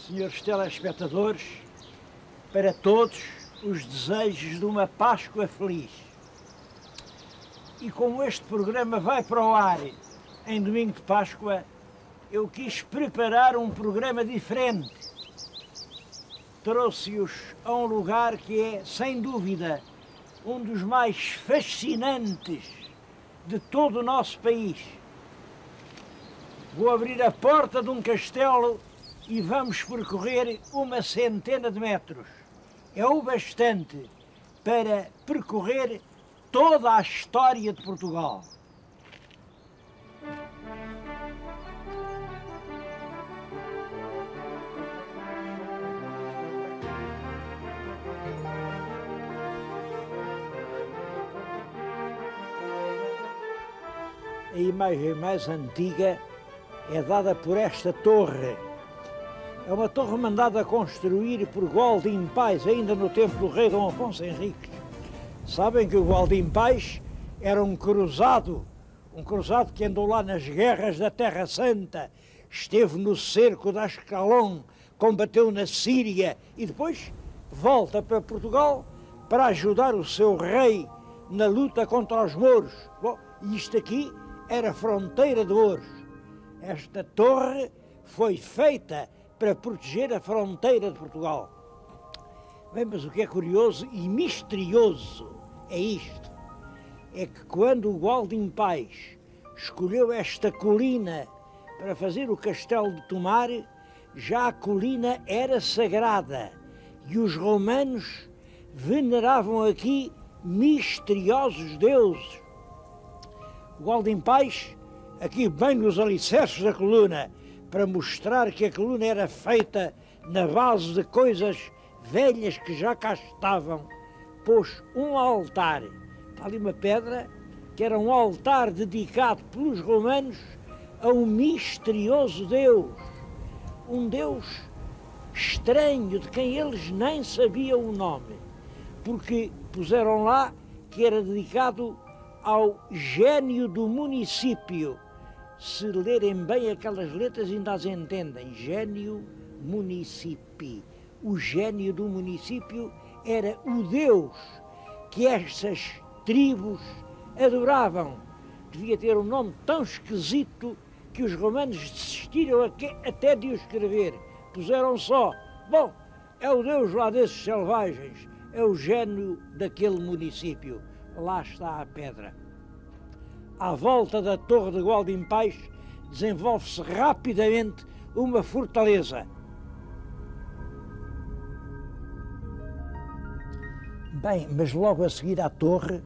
senhores telespectadores, para todos os desejos de uma Páscoa feliz. E como este programa vai para o ar em domingo de Páscoa, eu quis preparar um programa diferente. Trouxe-os a um lugar que é, sem dúvida, um dos mais fascinantes de todo o nosso país. Vou abrir a porta de um castelo e vamos percorrer uma centena de metros. É o bastante para percorrer toda a história de Portugal. A imagem mais antiga é dada por esta torre. É uma torre mandada a construir por Gualdim Pais, ainda no tempo do rei Dom Afonso Henriques. Sabem que o Gualdim Pais era um cruzado que andou lá nas guerras da Terra Santa, esteve no cerco de Ascalon, combateu na Síria e depois volta para Portugal para ajudar o seu rei na luta contra os mouros. Bom, isto aqui era a fronteira de Ouros. Esta torre foi feita para proteger a fronteira de Portugal. Bem, mas o que é curioso e misterioso é isto. É que quando o Gualdim Pais escolheu esta colina para fazer o castelo de Tomar, já a colina era sagrada e os romanos veneravam aqui misteriosos deuses. O Gualdim Pais, aqui bem nos alicerces da coluna, para mostrar que a coluna era feita na base de coisas velhas que já cá estavam, pôs um altar. Está ali uma pedra que era um altar dedicado pelos romanos a um misterioso Deus. Um Deus estranho, de quem eles nem sabiam o nome, porque puseram lá que era dedicado ao gênio do município. Se lerem bem aquelas letras ainda as entendem. Gênio municipi. O gênio do município era o Deus que estas tribos adoravam. Devia ter um nome tão esquisito que os romanos desistiram até de o escrever. Puseram só, bom, é o Deus lá desses selvagens, é o gênio daquele município. Lá está a pedra. À volta da torre de Gualdim Pais desenvolve-se rapidamente uma fortaleza. Bem, mas logo a seguir à torre,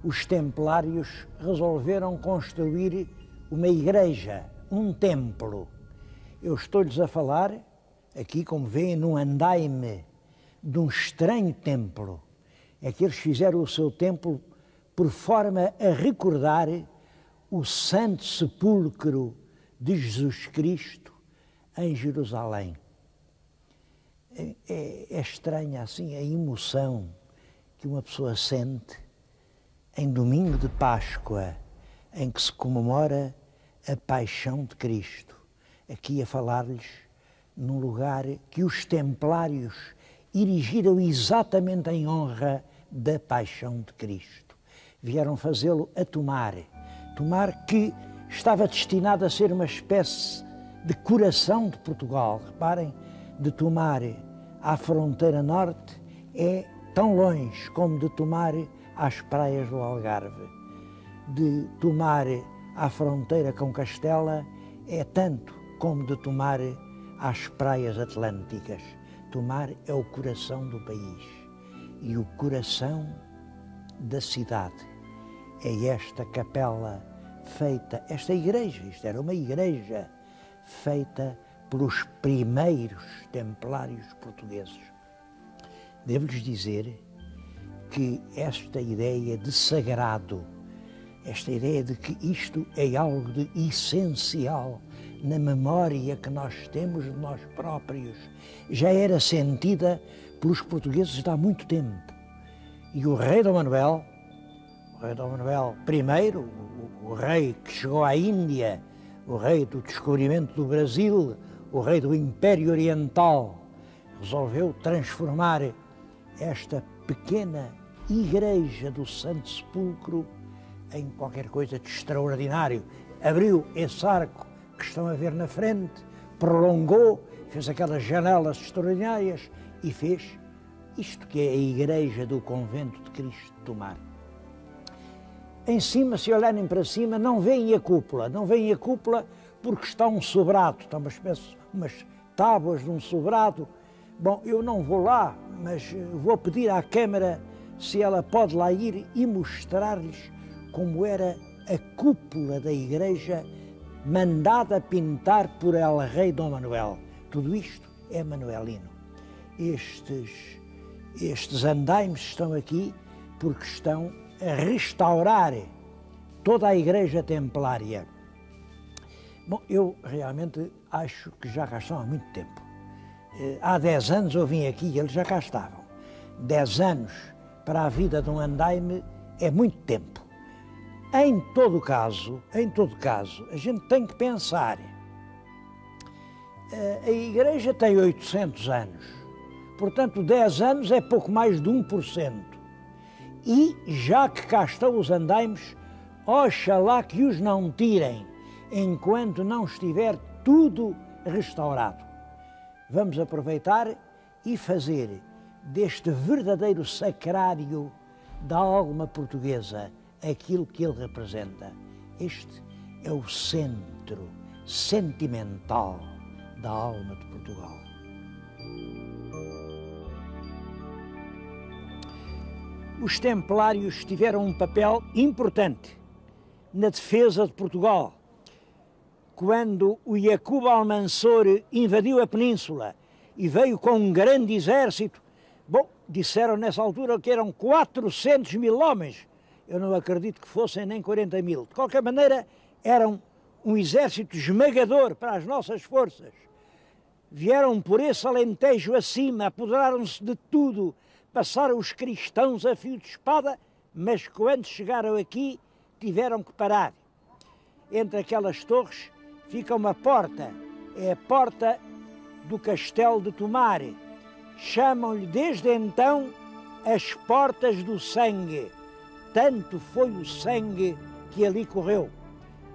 os templários resolveram construir uma igreja, um templo. Eu estou-lhes a falar, aqui como veem, num andaime de um estranho templo. É que eles fizeram o seu templo por forma a recordar o Santo Sepulcro de Jesus Cristo em Jerusalém. É estranha assim a emoção que uma pessoa sente em domingo de Páscoa, em que se comemora a paixão de Cristo. Aqui a falar-lhes num lugar que os templários erigiram exatamente em honra da paixão de Cristo. Vieram fazê-lo a Tomar. Tomar, que estava destinado a ser uma espécie de coração de Portugal. Reparem, de Tomar à fronteira norte é tão longe como de Tomar às praias do Algarve. De Tomar à fronteira com Castela é tanto como de Tomar às praias atlânticas. Tomar é o coração do país e o coração da cidade. É esta capela feita, esta igreja, isto era uma igreja feita pelos primeiros templários portugueses. Devo-lhes dizer que esta ideia de sagrado, esta ideia de que isto é algo de essencial na memória que nós temos de nós próprios, já era sentida pelos portugueses há muito tempo. E o rei Dom Manuel I, o rei que chegou à Índia, o rei do descobrimento do Brasil, o rei do Império Oriental, resolveu transformar esta pequena igreja do Santo Sepulcro em qualquer coisa de extraordinário. Abriu esse arco que estão a ver na frente, prolongou, fez aquelas janelas extraordinárias e fez isto que é a igreja do Convento de Cristo de Tomar. Em cima, se olharem para cima, não veem a cúpula, porque está um sobrado, está umas tábuas de um sobrado. Bom, eu não vou lá, mas vou pedir à Câmara se ela pode lá ir e mostrar-lhes como era a cúpula da igreja mandada pintar por El Rei Dom Manuel. Tudo isto é manuelino. Estes andaimes estão aqui porque estão a restaurar toda a igreja templária. Bom, eu realmente acho que já cá estão há muito tempo. Há 10 anos eu vim aqui e eles já cá estavam. 10 anos para a vida de um andaime é muito tempo. Em todo caso, a gente tem que pensar. A igreja tem 800 anos, portanto 10 anos é pouco mais de 1%. E já que cá estão os andaimes, oxalá que os não tirem, enquanto não estiver tudo restaurado. Vamos aproveitar e fazer deste verdadeiro sacrário da alma portuguesa aquilo que ele representa. Este é o centro sentimental da alma de Portugal. Os templários tiveram um papel importante na defesa de Portugal. Quando o Yacuba Almansor invadiu a península e veio com um grande exército, bom, disseram nessa altura que eram 400 mil homens. Eu não acredito que fossem nem 40 mil. De qualquer maneira, eram um exército esmagador para as nossas forças. Vieram por esse Alentejo acima, apoderaram-se de tudo, passaram os cristãos a fio de espada, mas quando chegaram aqui, tiveram que parar. Entre aquelas torres fica uma porta, é a porta do Castelo de Tomar. Chamam-lhe desde então as Portas do Sangue. Tanto foi o sangue que ali correu.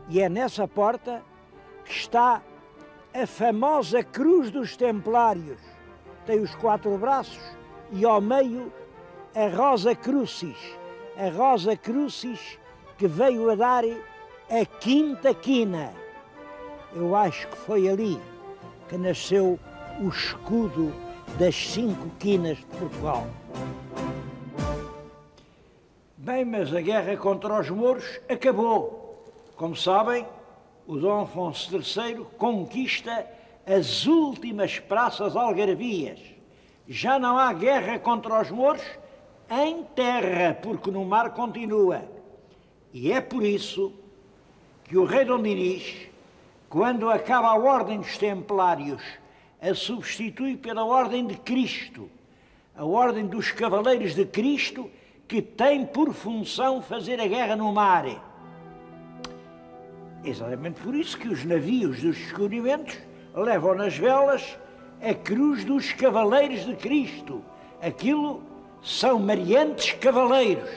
E é nessa porta que está a famosa Cruz dos Templários. Tem os 4 braços e ao meio a Rosa Crucis. A Rosa Crucis que veio a dar a quinta quina. Eu acho que foi ali que nasceu o escudo das 5 quinas de Portugal. Bem, mas a guerra contra os mouros acabou. Como sabem, o Dom Afonso III conquista as últimas praças algarvias. Já não há guerra contra os mouros em terra, porque no mar continua. E é por isso que o rei Dom Dinis, quando acaba a Ordem dos Templários, a substitui pela Ordem de Cristo, a Ordem dos Cavaleiros de Cristo, que tem por função fazer a guerra no mar. Exatamente por isso que os navios dos descobrimentos levam nas velas a cruz dos Cavaleiros de Cristo. Aquilo são mariantes cavaleiros.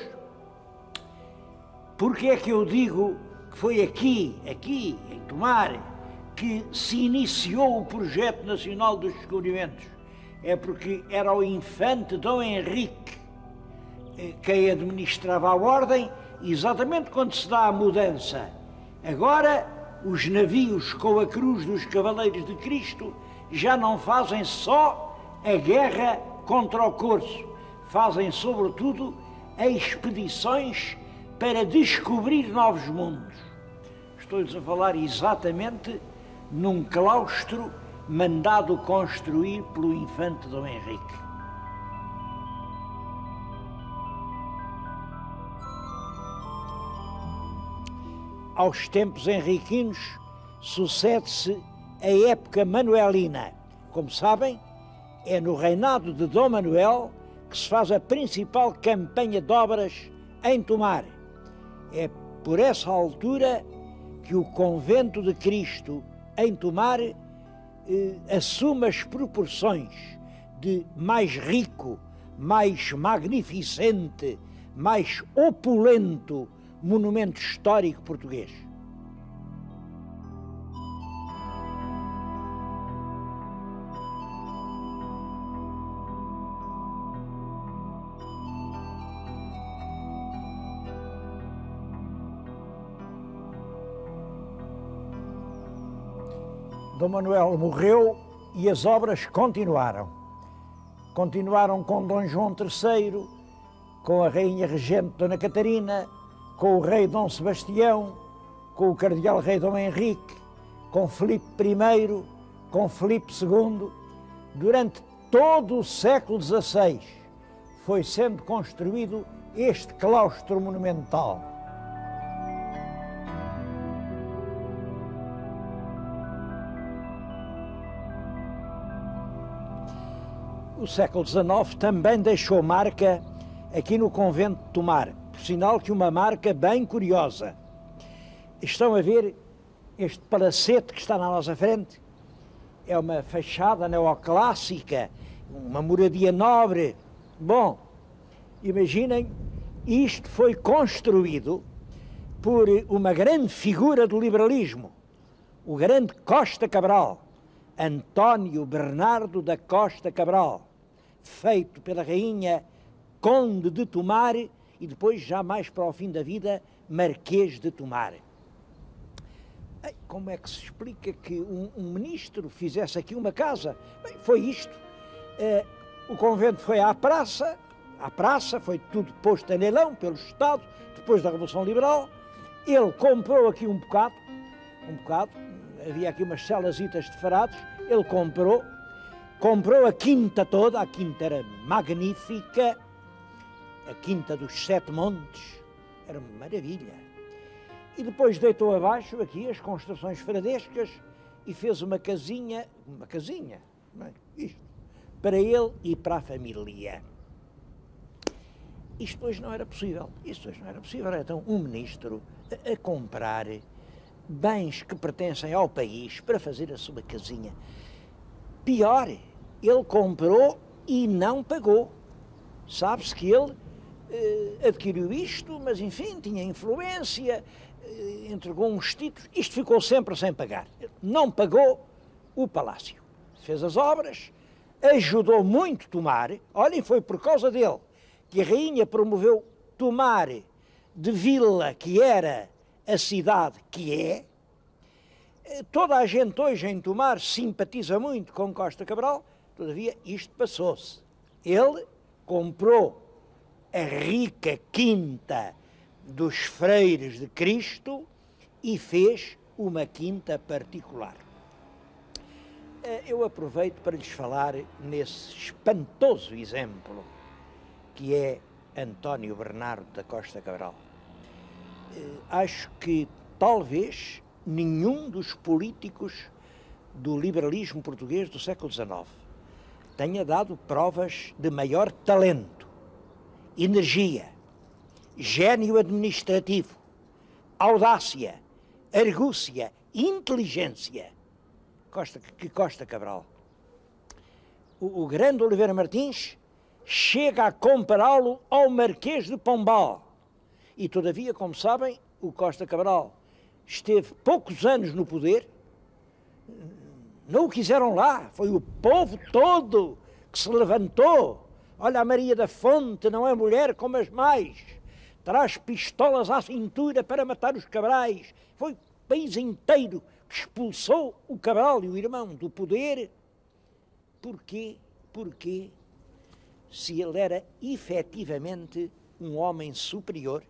Porque é que eu digo que foi aqui, em Tomar, que se iniciou o projeto nacional dos descobrimentos? É porque era o infante Dom Henrique quem administrava a ordem, exatamente quando se dá a mudança. Agora, os navios com a cruz dos Cavaleiros de Cristo já não fazem só a guerra contra o corso, fazem sobretudo expedições para descobrir novos mundos. Estou-lhes a falar exatamente num claustro mandado construir pelo infante Dom Henrique. Aos tempos henriquinos sucede-se a época manuelina. Como sabem, é no reinado de Dom Manuel que se faz a principal campanha de obras em Tomar. É por essa altura que o Convento de Cristo em Tomar assume as proporções de mais rico, mais magnificente, mais opulento monumento histórico português. Dom Manuel morreu e as obras continuaram. Continuaram com Dom João III, com a Rainha Regente Dona Catarina, com o Rei Dom Sebastião, com o Cardeal Rei Dom Henrique, com Filipe I, com Filipe II. Durante todo o século XVI foi sendo construído este claustro monumental. O século XIX também deixou marca aqui no convento de Tomar, por sinal que uma marca bem curiosa. Estão a ver este palacete que está na nossa frente? É uma fachada neoclássica, uma moradia nobre. Bom, imaginem, isto foi construído por uma grande figura do liberalismo, o grande Costa Cabral, António Bernardo da Costa Cabral, feito pela rainha Conde de Tomar e depois, já mais para o fim da vida, Marquês de Tomar. Como é que se explica que um ministro fizesse aqui uma casa? Bem, foi isto. O convento foi à praça, foi tudo posto a leilão pelo Estado, depois da Revolução Liberal. Ele comprou aqui um bocado, havia aqui umas celazitas de farados, ele comprou a quinta toda, a quinta era magnífica, a quinta dos Sete Montes, era uma maravilha. E depois deitou abaixo aqui as construções fradescas e fez uma casinha, isto, para ele e para a família. Isto hoje não era possível, então um ministro a comprar bens que pertencem ao país para fazer a sua casinha. Pior, ele comprou e não pagou. Sabe-se que ele adquiriu isto, mas enfim, tinha influência, entregou uns títulos, isto ficou sempre sem pagar. Não pagou o palácio. Fez as obras, ajudou muito Tomar. Olhem, foi por causa dele que a rainha promoveu Tomar de vila, que era a cidade que é. Toda a gente hoje em Tomar simpatiza muito com Costa Cabral, todavia isto passou-se. Ele comprou a rica quinta dos Freires de Cristo e fez uma quinta particular. Eu aproveito para lhes falar nesse espantoso exemplo que é António Bernardo da Costa Cabral. Acho que talvez nenhum dos políticos do liberalismo português do século XIX tenha dado provas de maior talento, energia, gênio administrativo, audácia, argúcia, inteligência que Costa Cabral. O grande Oliveira Martins chega a compará-lo ao Marquês de Pombal. E todavia, como sabem, o Costa Cabral esteve poucos anos no poder, não o quiseram lá, foi o povo todo que se levantou. Olha, a Maria da Fonte não é mulher como as mais, traz pistolas à cintura para matar os Cabrais. Foi o país inteiro que expulsou o Cabral e o irmão do poder. Porquê? Porquê? Se ele era efetivamente um homem superior,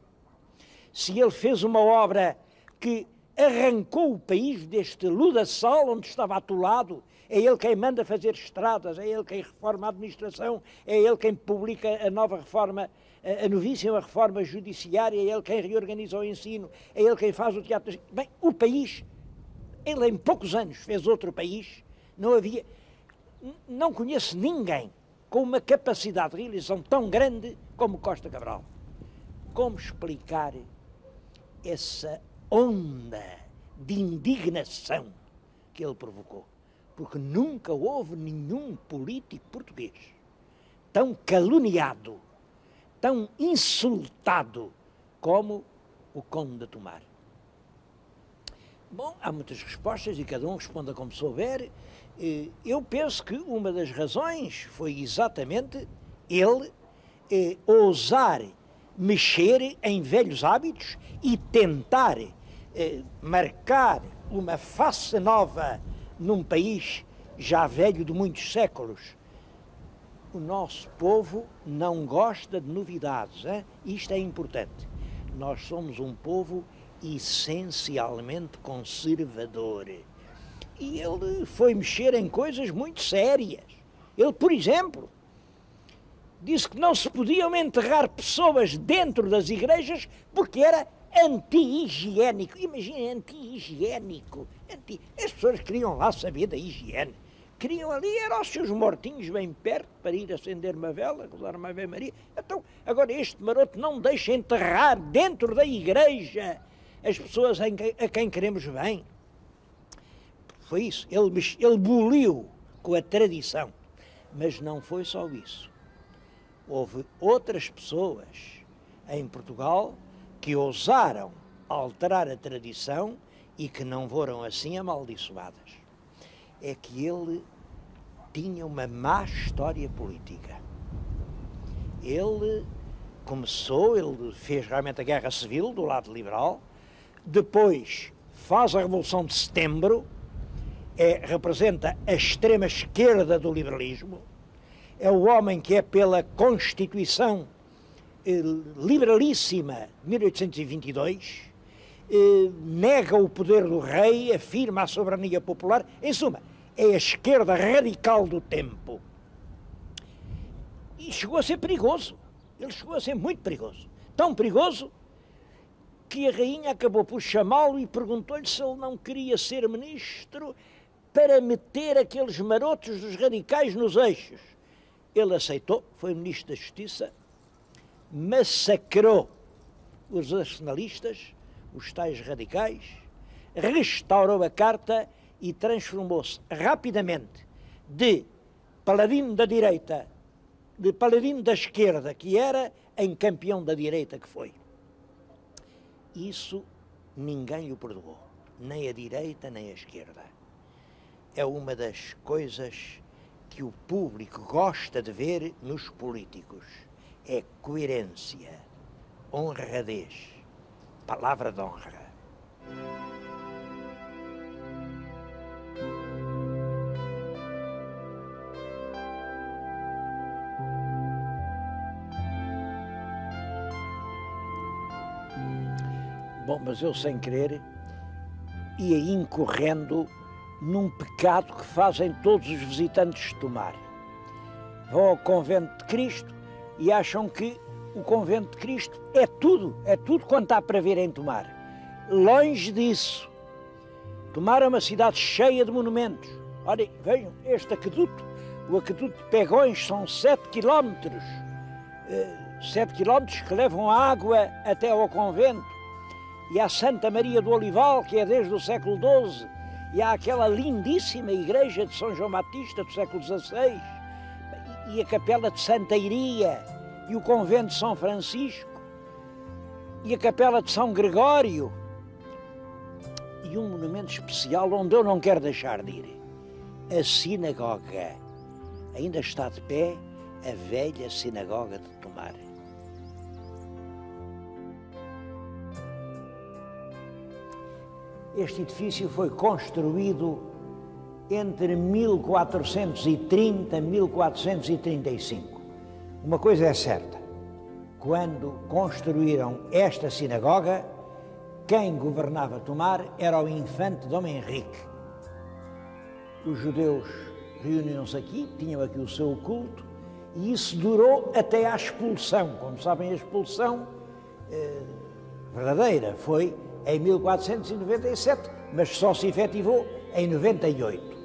se ele fez uma obra que arrancou o país deste ludaçal onde estava atolado, é ele quem manda fazer estradas, é ele quem reforma a administração, é ele quem publica a nova reforma, a novíssima reforma judiciária, é ele quem reorganiza o ensino, é ele quem faz o teatro. Bem, o país, ele em poucos anos fez outro país, não conheço ninguém com uma capacidade de realização tão grande como Costa Cabral. Como explicar essa onda de indignação que ele provocou? porque nunca houve nenhum político português tão caluniado, tão insultado como o Conde de Tomar. Bom, há muitas respostas e cada um responda como souber. Eu penso que uma das razões foi exatamente ele ousar mexer em velhos hábitos e tentar marcar uma face nova num país já velho de muitos séculos. O nosso povo não gosta de novidades, hein? Isto é importante. Nós somos um povo essencialmente conservador. E ele foi mexer em coisas muito sérias. Ele, por exemplo, disse que não se podiam enterrar pessoas dentro das igrejas porque era anti-higiênico. Imagina, anti-higiênico. As pessoas queriam lá saber da higiene. Queriam ali, eram os seus mortinhos bem perto para ir acender uma vela, rezar uma Ave Maria. Então, agora este maroto não deixa enterrar dentro da igreja as pessoas a quem queremos bem. Foi isso, ele boliu com a tradição. Mas não foi só isso. Houve outras pessoas em Portugal que ousaram alterar a tradição e que não foram assim amaldiçoadas. É que ele tinha uma má história política. Ele fez realmente a Guerra Civil do lado liberal, depois faz a Revolução de Setembro, representa a extrema esquerda do liberalismo, é o homem que é pela Constituição liberalíssima de 1822, nega o poder do rei, afirma a soberania popular, em suma, é a esquerda radical do tempo. E chegou a ser perigoso. Ele chegou a ser muito perigoso. Tão perigoso que a rainha acabou por chamá-lo e perguntou-lhe se ele não queria ser ministro para meter aqueles marotos dos radicais nos eixos. Ele aceitou, foi ministro da Justiça, massacrou os nacionalistas, os tais radicais, restaurou a Carta e transformou-se rapidamente de paladino da direita, de paladino da esquerda que era, em campeão da direita que foi. Isso ninguém o perdoou, nem a direita nem a esquerda. É uma das coisas que o público gosta de ver nos políticos. É coerência, honradez, palavra de honra. Bom, mas eu sem querer ia incorrendo num pecado que fazem todos os visitantes de Tomar. Vão ao Convento de Cristo e acham que o Convento de Cristo é tudo quanto há para ver em Tomar. Longe disso. Tomar é uma cidade cheia de monumentos. Olhem, vejam, este aqueduto, o aqueduto de Pegões, são 7 quilómetros. 7 quilómetros que levam a água até ao convento. E há Santa Maria do Olival, que é desde o século XII, e há aquela lindíssima igreja de São João Batista do século XVI, e a capela de Santa Iria, e o convento de São Francisco, e a capela de São Gregório, e um monumento especial onde eu não quero deixar de ir, a sinagoga. Ainda está de pé a velha sinagoga de Tomar. Este edifício foi construído entre 1430 e 1435. Uma coisa é certa, quando construíram esta sinagoga, quem governava Tomar era o infante Dom Henrique. Os judeus reuniam-se aqui, tinham aqui o seu culto, e isso durou até à expulsão. Como sabem, a expulsão verdadeira foi em 1497, mas só se efetivou em 98.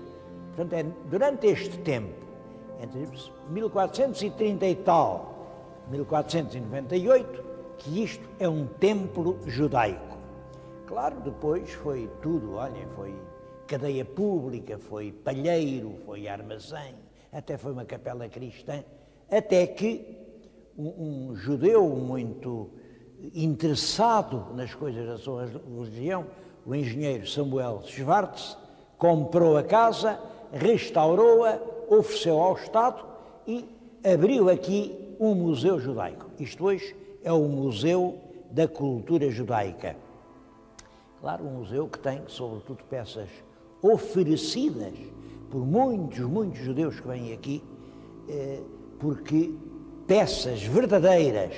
Portanto, é durante este tempo, entre 1430 e tal, 1498, que isto é um templo judaico. Claro, depois foi tudo, olhem, cadeia pública, foi palheiro, foi armazém, até foi uma capela cristã, até que um judeu muito interessado nas coisas da sua religião, o engenheiro Samuel Schwartz, comprou a casa, restaurou-a, ofereceu ao Estado e abriu aqui um museu judaico. Isto hoje é o Museu da Cultura Judaica. Claro, um museu que tem, sobretudo, peças oferecidas por muitos judeus que vêm aqui, porque peças verdadeiras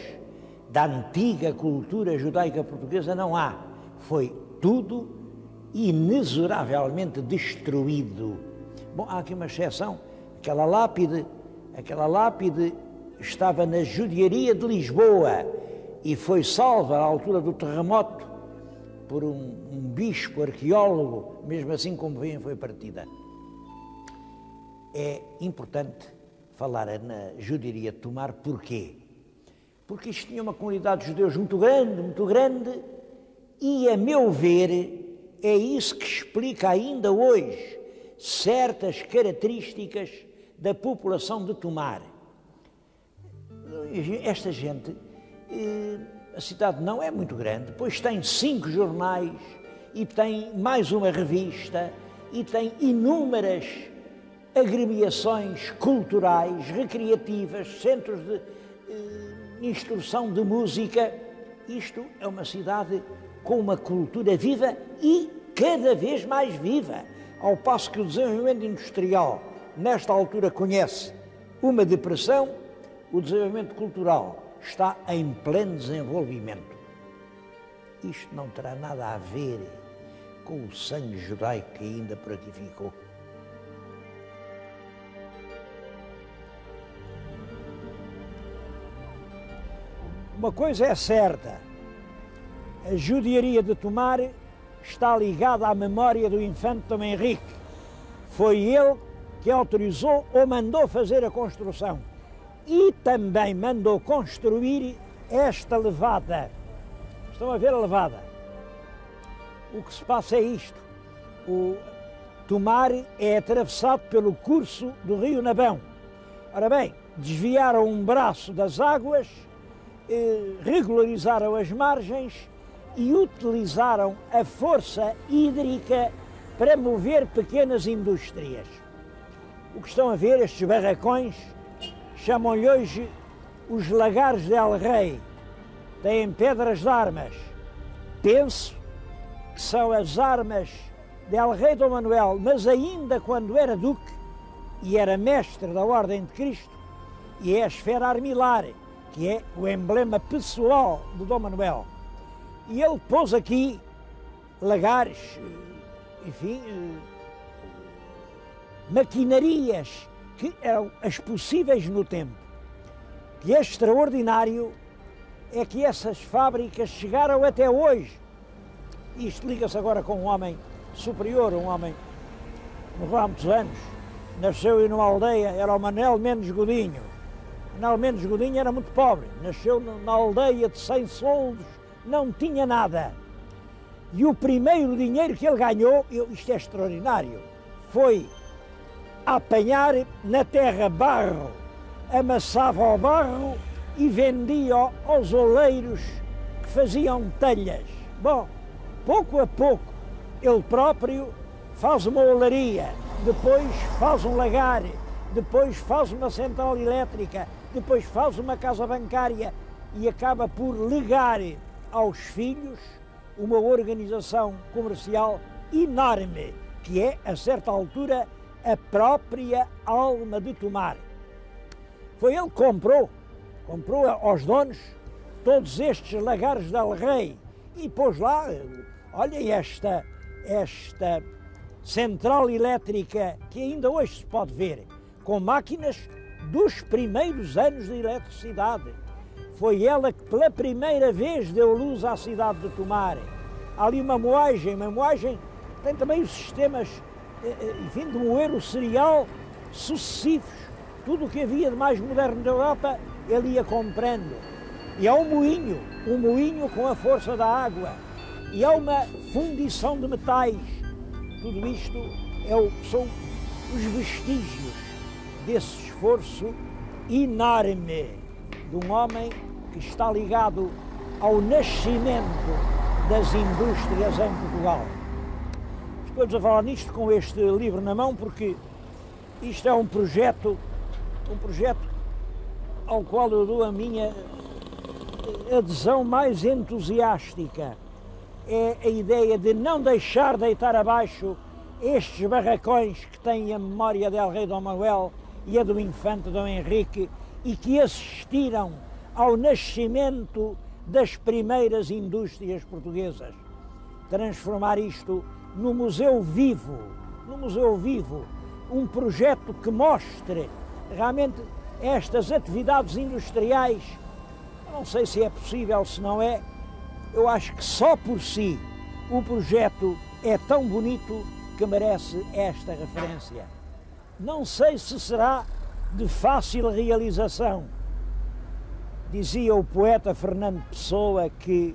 da antiga cultura judaica portuguesa não há. Foi tudo inexoravelmente destruído. Bom, há aqui uma exceção. Aquela lápide estava na judiaria de Lisboa e foi salva à altura do terremoto por um bispo arqueólogo, mesmo assim, como veem, foi partida. É importante falar na judiaria de Tomar, porquê? Porque isto tinha uma comunidade de judeus muito grande, e, a meu ver, é isso que explica ainda hoje certas características da população de Tomar. Esta gente, a cidade não é muito grande, pois tem 5 jornais e tem mais uma revista e tem inúmeras agremiações culturais, recreativas, centros de instrução de música. Isto é uma cidade com uma cultura viva e cada vez mais viva, ao passo que o desenvolvimento industrial, nesta altura, conhece uma depressão, o desenvolvimento cultural está em pleno desenvolvimento. Isto não terá nada a ver com o sangue judaico que ainda por aqui ficou. Uma coisa é certa, a judiaria de Tomar está ligada à memória do infante Dom Henrique. Foi ele que autorizou ou mandou fazer a construção e também mandou construir esta levada. Estão a ver a levada? O que se passa é isto. O Tomar é atravessado pelo curso do rio Nabão. Ora bem, desviaram um braço das águas, regularizaram as margens e utilizaram a força hídrica para mover pequenas indústrias. O que estão a ver, estes barracões, chamam-lhe hoje os lagares de El Rei. Têm pedras de armas. Penso que são as armas de El Rei Dom Manuel, mas ainda quando era duque e era mestre da Ordem de Cristo, e é a esfera armilar, que é o emblema pessoal de Dom Manuel. E ele pôs aqui lagares, enfim, maquinarias que eram as possíveis no tempo. O que é extraordinário é que essas fábricas chegaram até hoje. Isto liga-se agora com um homem superior, um homem que morreu há muitos anos, nasceu numa aldeia, era o Manuel Mendes Godinho. Manuel Mendes Godinho era muito pobre, nasceu na aldeia de 100 soldos, não tinha nada. E o primeiro dinheiro que ele ganhou, isto é extraordinário, foi apanhar na terra barro, amassava o barro e vendia aos oleiros que faziam telhas. Bom, pouco a pouco, ele próprio faz uma olaria, depois faz um lagar, depois faz uma central elétrica, depois faz uma casa bancária e acaba por legar aos filhos uma organização comercial enorme, que é, a certa altura, a própria alma de Tomar. Foi ele que comprou aos donos todos estes lagares de El Rei e pôs lá, olhem esta central elétrica que ainda hoje se pode ver, com máquinas dos primeiros anos de eletricidade. Foi ela que pela primeira vez deu luz à cidade de Tomar. Há ali uma moagem tem também os sistemas, enfim, de moer o cereal sucessivos. Tudo o que havia de mais moderno da Europa, ele ia comprando. E há um moinho com a força da água. E há uma fundição de metais. Tudo isto são os vestígios desse esforço enorme de um homem que está ligado ao nascimento das indústrias em Portugal. Estou a falar nisto com este livro na mão porque isto é um projeto ao qual eu dou a minha adesão mais entusiástica. É a ideia de não deixar deitar abaixo estes barracões que têm a memória del rei Dom Manuel e a do infante Dom Henrique e que assistiram ao nascimento das primeiras indústrias portuguesas. Transformar isto no museu vivo, um projeto que mostre realmente estas atividades industriais. Eu não sei se é possível, se não é. Eu acho que só por si o projeto é tão bonito que merece esta referência. Não sei se será de fácil realização. Dizia o poeta Fernando Pessoa que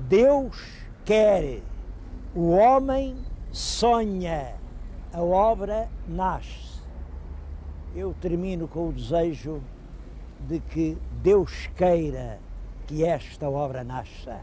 Deus quer, o homem sonha, a obra nasce. Eu termino com o desejo de que Deus queira que esta obra nasça.